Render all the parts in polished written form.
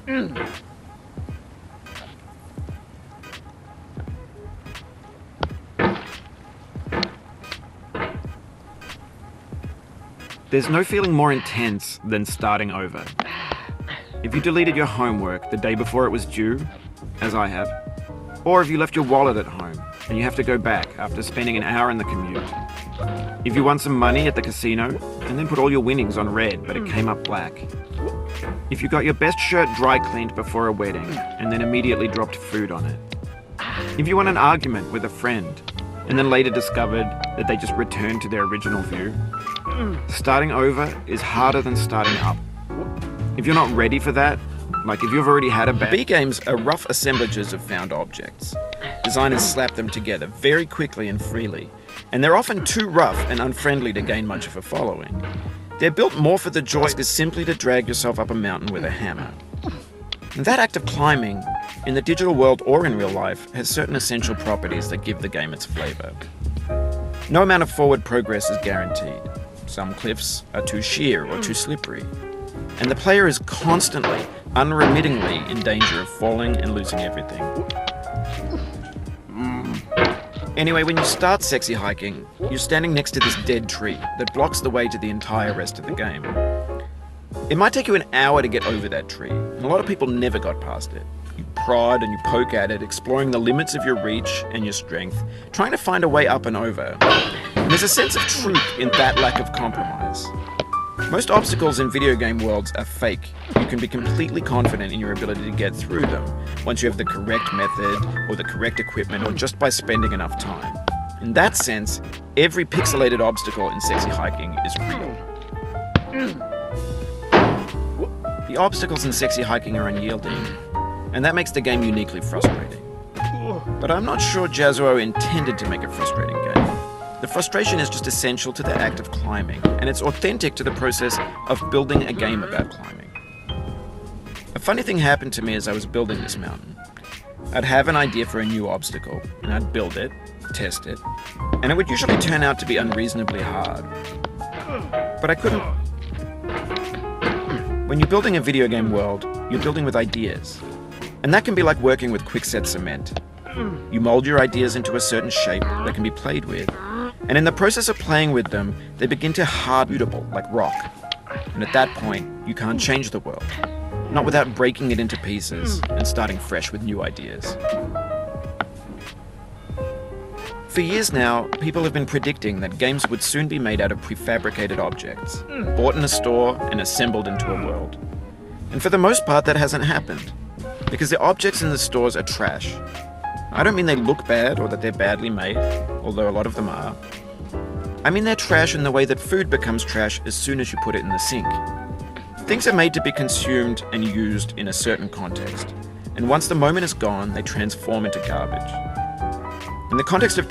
There's no feeling more intense than starting over. If you deleted your homework the day before it was due, as I have, or if you left your wallet at home and you have to go back after spending an hour in the commute. If you won some money at the casino and then put all your winnings on red but it came up black. If you got your best shirt dry cleaned before a wedding and then immediately dropped food on it. If you won an argument with a friend and then later discovered that they just returned to their original view. Starting over is harder than starting up. If you're not ready for that, like if you've already had a bad... B games are rough assemblages of found objects. Designers slap them together very quickly and freely, and they're often too rough and unfriendly to gain much of a following. They're built more for the joy is simply to drag yourself up a mountain with a hammer. And that act of climbing, in the digital world or in real life, has certain essential properties that give the game its flavor. No amount of forward progress is guaranteed. Some cliffs are too sheer or too slippery, and the player is constantly, unremittingly in danger of falling and losing everything. Anyway, when you start sexy hiking, you're standing next to this dead tree that blocks the way to the entire rest of the game. It might take you an hour to get over that tree, and a lot of people never got past it. You prod and you poke at it, exploring the limits of your reach and your strength, trying to find a way up and over. And there's a sense of truth in that lack of compromise. Most obstacles in video game worlds are fake. You can be completely confident in your ability to get through them once you have the correct method or the correct equipment or just by spending enough time. In that sense, every pixelated obstacle in sexy hiking is real. The obstacles in sexy hiking are unyielding, and that makes the game uniquely frustrating. But I'm not sure Jazzuo intended to make a frustrating game. The frustration is just essential to the act of climbing, and it's authentic to the process of building a game about climbing. A funny thing happened to me as I was building this mountain. I'd have an idea for a new obstacle, and I'd build it, test it, and it would usually turn out to be unreasonably hard. But I couldn't... When you're building a video game world, you're building with ideas. And that can be like working with quickset cement. You mold your ideas into a certain shape that can be played with, and in the process of playing with them, they begin to harden like rock. And at that point, you can't change the world, not without breaking it into pieces and starting fresh with new ideas. For years now, people have been predicting that games would soon be made out of prefabricated objects, bought in a store and assembled into a world. And for the most part, that hasn't happened, because the objects in the stores are trash. I don't mean they look bad or that they're badly made, although a lot of them are. I mean they're trash in the way that food becomes trash as soon as you put it in the sink. Things are made to be consumed and used in a certain context, and once the moment is gone, they transform into garbage. In the context of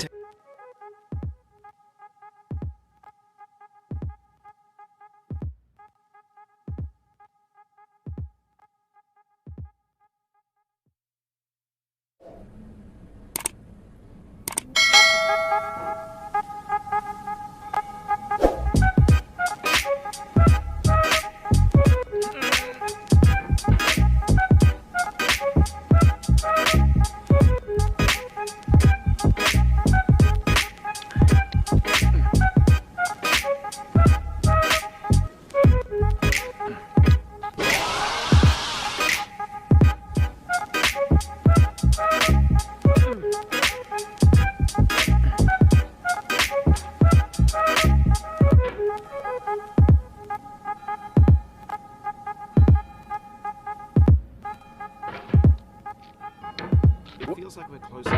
It feels like we're closer.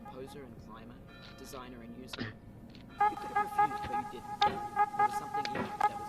Composer and climber, designer and user. You could have refused, but you didn't. There was something in you that